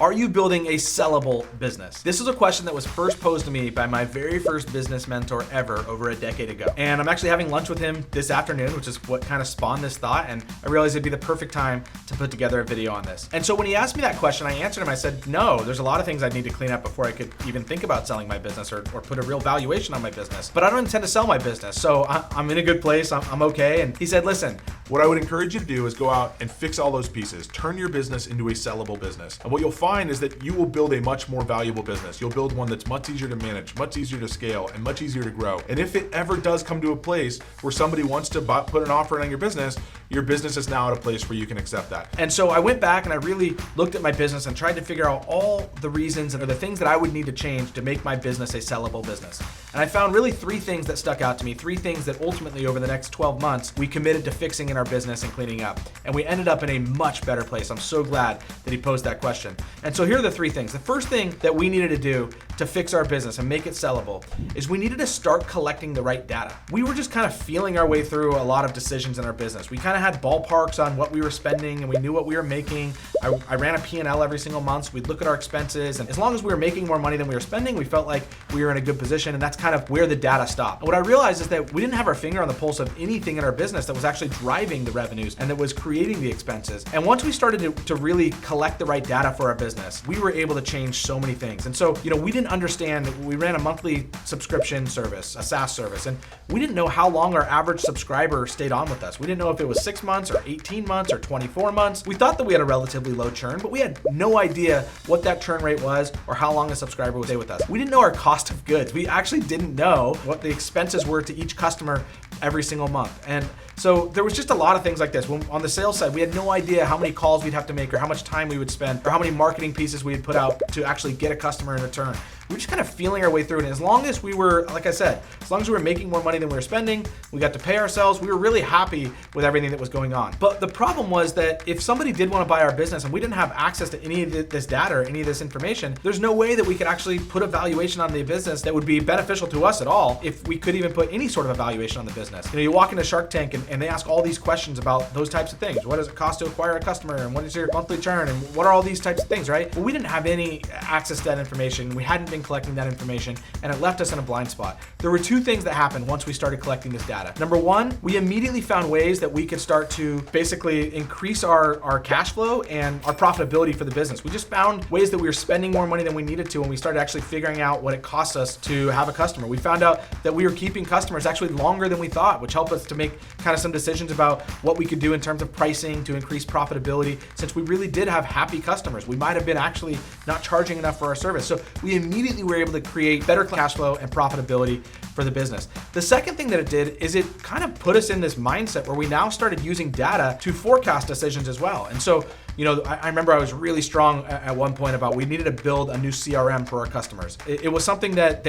Are you building a sellable business? This is a question that was first posed to me by my very first business mentor ever over a decade ago. And I'm actually having lunch with him this afternoon, which is what kind of spawned this thought. And I realized it'd be the perfect time to put together a video on this. And so when he asked me that question, I answered him. I said, no, there's a lot of things I need to clean up before I could even think about selling my business or put a real valuation on my business. But I don't intend to sell my business. So I'm in a good place. I'm okay. And he said, listen, what I would encourage you to do is go out and fix all those pieces. Turn your business into a sellable business. And what you'll find is that you will build a much more valuable business. You'll build one that's much easier to manage, much easier to scale, and much easier to grow. And if it ever does come to a place where somebody wants to put an offer on your business is now at a place where you can accept that. And so I went back and I really looked at my business and tried to figure out all the reasons and the things that I would need to change to make my business a sellable business. And I found really three things that stuck out to me, three things that ultimately over the next 12 months, we committed to fixing in our business and cleaning up. And we ended up in a much better place. I'm so glad that he posed that question. And so here are the three things. The first thing that we needed to do to fix our business and make it sellable is we needed to start collecting the right data. We were just kind of feeling our way through a lot of decisions in our business. We kind of had ballparks on what we were spending and we knew what we were making. I ran a P&L every single month. So we'd look at our expenses, and as long as we were making more money than we were spending, we felt like we were in a good position, and that's kind of where the data stopped. And what I realized is that we didn't have our finger on the pulse of anything in our business that was actually driving the revenues and that was creating the expenses. And once we started to really collect the right data for our business, we were able to change so many things. And so, we didn't understand, we ran a monthly subscription service, a SaaS service, and we didn't know how long our average subscriber stayed on with us. We didn't know if it was 6 months or 18 months or 24 months. We thought that we had a relatively low churn, but we had no idea what that churn rate was or how long a subscriber would stay with us. We didn't know our cost of goods. We actually didn't know what the expenses were to each customer every single month. And so there was just a lot of things like this. When, on the sales side, we had no idea how many calls we'd have to make or how much time we would spend or how many marketing pieces we'd put out to actually get a customer in return. We were just kind of feeling our way through it. And as long as we were, like I said, as long as we were making more money than we were spending, we got to pay ourselves, we were really happy with everything that was going on. But the problem was that if somebody did want to buy our business and we didn't have access to any of this data or any of this information, there's no way that we could actually put a valuation on the business that would be beneficial to us at all if we could even put any sort of a valuation on the business. You walk into Shark Tank and they ask all these questions about those types of things. What does it cost to acquire a customer? And what is your monthly churn? And what are all these types of things, right? Well, we didn't have any access to that information. We hadn't been collecting that information, and it left us in a blind spot. There were two things that happened once we started collecting this data. Number one, we immediately found ways that we could start to basically increase our cash flow and our profitability for the business. We just found ways that we were spending more money than we needed to, and we started actually figuring out what it costs us to have a customer. We found out that we were keeping customers actually longer than we thought, which helped us to make kind of some decisions about what we could do in terms of pricing to increase profitability. Since we really did have happy customers, we might have been actually not charging enough for our service. So we immediately were able to create better cash flow and profitability for the business. The second thing that it did is it kind of put us in this mindset where we now started using data to forecast decisions as well. And so, I remember I was really strong at one point about we needed to build a new CRM for our customers. It was something that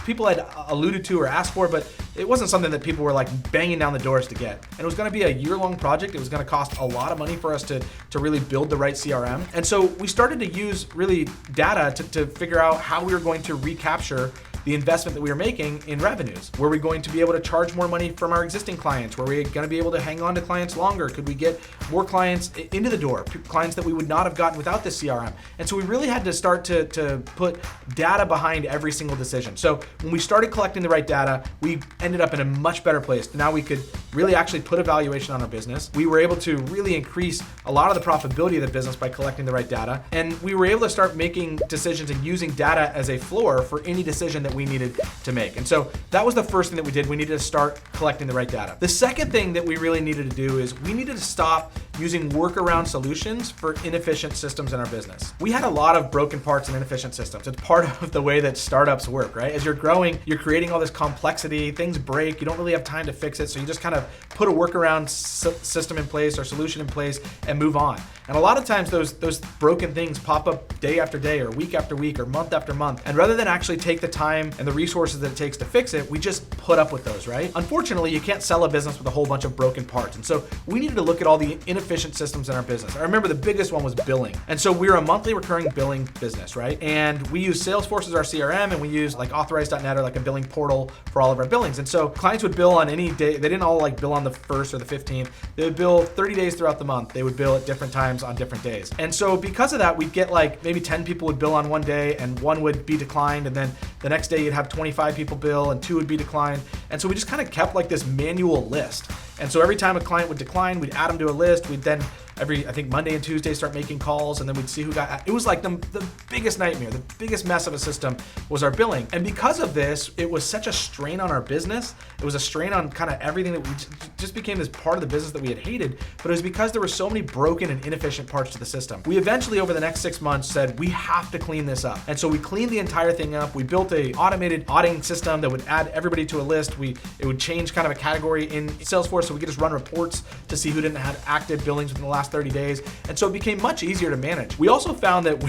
people had alluded to or asked for, but it wasn't something that people were like banging down the doors to get. And it was going to be a year-long project. It was going to cost a lot of money for us to really build the right CRM. And so we started to use really data to figure out how we were going to recapture the investment that we were making in revenues. Were we going to be able to charge more money from our existing clients? Were we going to be able to hang on to clients longer? Could we get more clients into the door, clients that we would not have gotten without this CRM? And so we really had to start to put data behind every single decision. So when we started collecting the right data, we ended up in a much better place. Now we could really actually put a valuation on our business. We were able to really increase a lot of the profitability of the business by collecting the right data. And we were able to start making decisions and using data as a floor for any decision that we needed to make. And so that was the first thing that we did. We needed to start collecting the right data. The second thing that we really needed to do is we needed to stop using workaround solutions for inefficient systems in our business. We had a lot of broken parts and inefficient systems. It's part of the way that startups work, right? As you're growing, you're creating all this complexity, things break, you don't really have time to fix it, so you just kind of put a workaround system in place or solution in place and move on. And a lot of times those broken things pop up day after day or week after week or month after month. And rather than actually take the time and the resources that it takes to fix it, we just put up with those, right? Unfortunately, you can't sell a business with a whole bunch of broken parts. And so we needed to look at all the inefficient inefficient systems in our business. I remember the biggest one was billing. And so we were a monthly recurring billing business, right? And we use Salesforce as our CRM, and we use like authorize.net or like a billing portal for all of our billings. And so clients would bill on any day. They didn't all like bill on the 1st or the 15th. They would bill 30 days throughout the month. They would bill at different times on different days. And so because of that, we'd get like maybe 10 people would bill on one day and one would be declined. And then the next day you'd have 25 people bill and 2 would be declined. And so we just kind of kept like this manual list. And so every time a client would decline, we'd add them to a list. We'd then I think Monday and Tuesday start making calls, and then we'd see who got, it was like the biggest nightmare, the biggest mess of a system was our billing. And because of this, it was such a strain on our business. It was a strain on kind of everything that we just became this part of the business that we had hated, but it was because there were so many broken and inefficient parts to the system. We eventually, over the next 6 months, said, we have to clean this up. And so we cleaned the entire thing up. We built a automated auditing system that would add everybody to a list. It would change kind of a category in Salesforce so we could just run reports to see who didn't have active billings within the last 30 days. And so it became much easier to manage. We also found that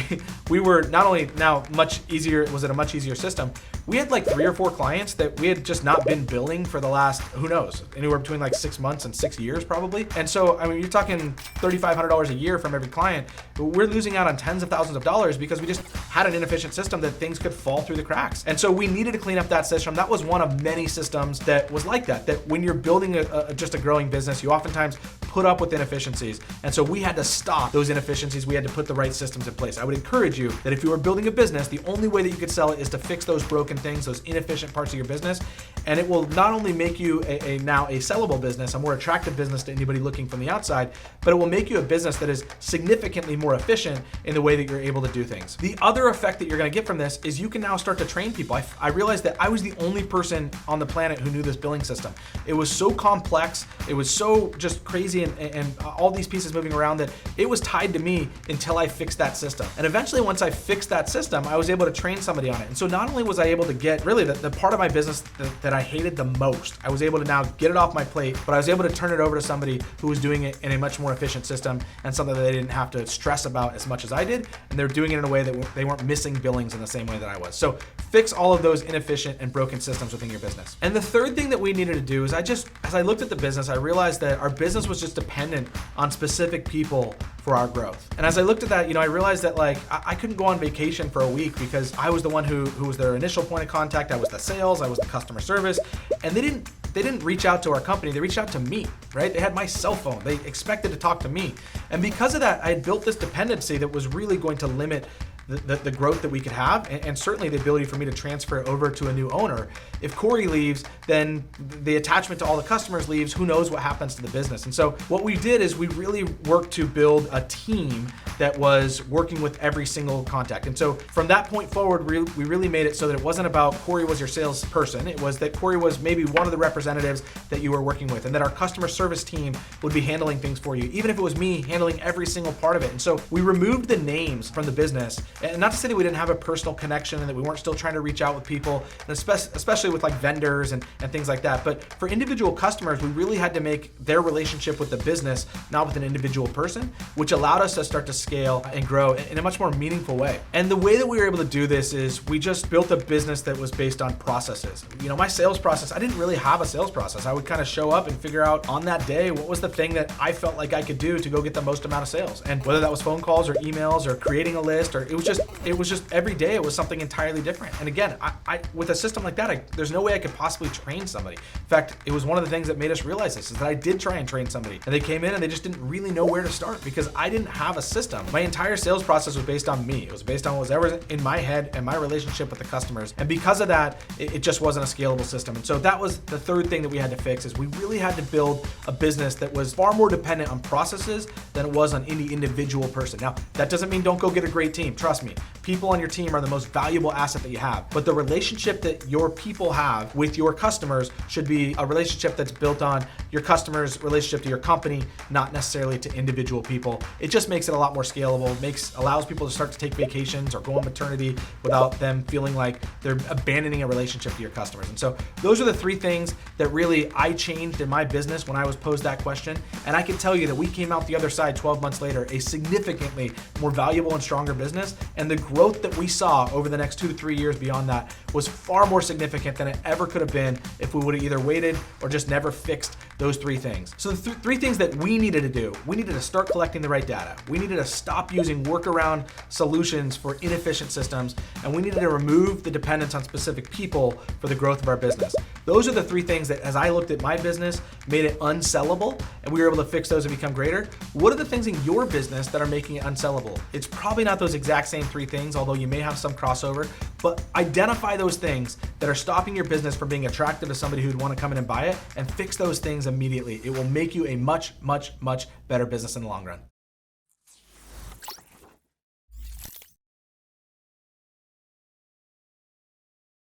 we were not only now much easier, was it a much easier system, we had like 3 or 4 clients that we had just not been billing for the last, who knows, anywhere between like 6 months and 6 years probably. And so, I mean, you're talking $3,500 a year from every client, but we're losing out on tens of thousands of dollars because we just had an inefficient system that things could fall through the cracks. And so we needed to clean up that system. That was one of many systems that was like that when you're building just a growing business, you oftentimes put up with inefficiencies. And so we had to stop those inefficiencies. We had to put the right systems in place. I would encourage you that if you are building a business, the only way that you could sell it is to fix those broken things, those inefficient parts of your business. And it will not only make you now a sellable business, a more attractive business to anybody looking from the outside, but it will make you a business that is significantly more efficient in the way that you're able to do things. The other effect that you're going to get from this is you can now start to train people. I realized that I was the only person on the planet who knew this billing system. It was so complex. It was so just crazy and all these pieces moving around that it was tied to me until I fixed that system. And eventually, once I fixed that system, I was able to train somebody on it. And so not only was I able to get really the part of my business that I hated the most, I was able to now get it off my plate, but I was able to turn it over to somebody who was doing it in a much more efficient system and something that they didn't have to stress about as much as I did. And they're doing it in a way that they weren't missing billings in the same way that I was. So fix all of those inefficient and broken systems within your business. And the third thing that we needed to do is as I looked at the business, I realized that our business was just dependent on specific people for our growth. And as I looked at that, I realized that like I couldn't go on vacation for a week because I was the one who was their initial point of contact. I was the sales, I was the customer service, and they didn't reach out to our company. They reached out to me, right? They had my cell phone. They expected to talk to me. And because of that, I had built this dependency that was really going to limit the growth that we could have, and certainly the ability for me to transfer it over to a new owner. If Corey leaves, then the attachment to all the customers leaves. Who knows what happens to the business? And so what we did is we really worked to build a team that was working with every single contact. And so from that point forward, we really made it so that it wasn't about Corey was your salesperson. It was that Corey was maybe one of the representatives that you were working with, and that our customer service team would be handling things for you, even if it was me handling every single part of it. And so we removed the names from the business. And not to say that we didn't have a personal connection and that we weren't still trying to reach out with people, and especially with like vendors and things like that. But for individual customers, we really had to make their relationship with the business, not with an individual person, which allowed us to start to scale and grow in a much more meaningful way. And the way that we were able to do this is we just built a business that was based on processes. My sales process, I didn't really have a sales process. I would kind of show up and figure out on that day what was the thing that I felt like I could do to go get the most amount of sales. And whether that was phone calls or emails or creating a list, or it was just every day it was something entirely different. And again, I with a system like that, there's no way I could possibly train somebody. In fact, it was one of the things that made us realize this, is that I did try and train somebody, and they came in and they just didn't really know where to start because I didn't have a system. My entire sales process was based on me. It was based on what was ever in my head and my relationship with the customers. And because of that, it just wasn't a scalable system. And so that was the third thing that we had to fix, is we really had to build a business that was far more dependent on processes than it was on any individual person. Now, that doesn't mean don't go get a great team. Trust me, people on your team are the most valuable asset that you have. But the relationship that your people have with your customers should be a relationship that's built on your customers' relationship to your company, not necessarily to individual people. It just makes it a lot more scalable, allows people to start to take vacations or go on maternity without them feeling like they're abandoning a relationship to your customers. And so those are the 3 things that really I changed in my business when I was posed that question. And I can tell you that we came out the other side 12 months later, a significantly more valuable and stronger business, and the growth growth that we saw over the next 2 to 3 years beyond that was far more significant than it ever could have been if we would have either waited or just never fixed those 3 things. So the three things that we needed to do: we needed to start collecting the right data, we needed to stop using workaround solutions for inefficient systems, and we needed to remove the dependence on specific people for the growth of our business. Those are the 3 things that, as I looked at my business, made it unsellable, and we were able to fix those and become greater. What are the things in your business that are making it unsellable? It's probably not those exact same 3 things, although you may have some crossover, but identify those things that are stopping your business from being attractive to somebody who'd want to come in and buy it, and fix those things immediately. It will make you a much, much, much better business in the long run.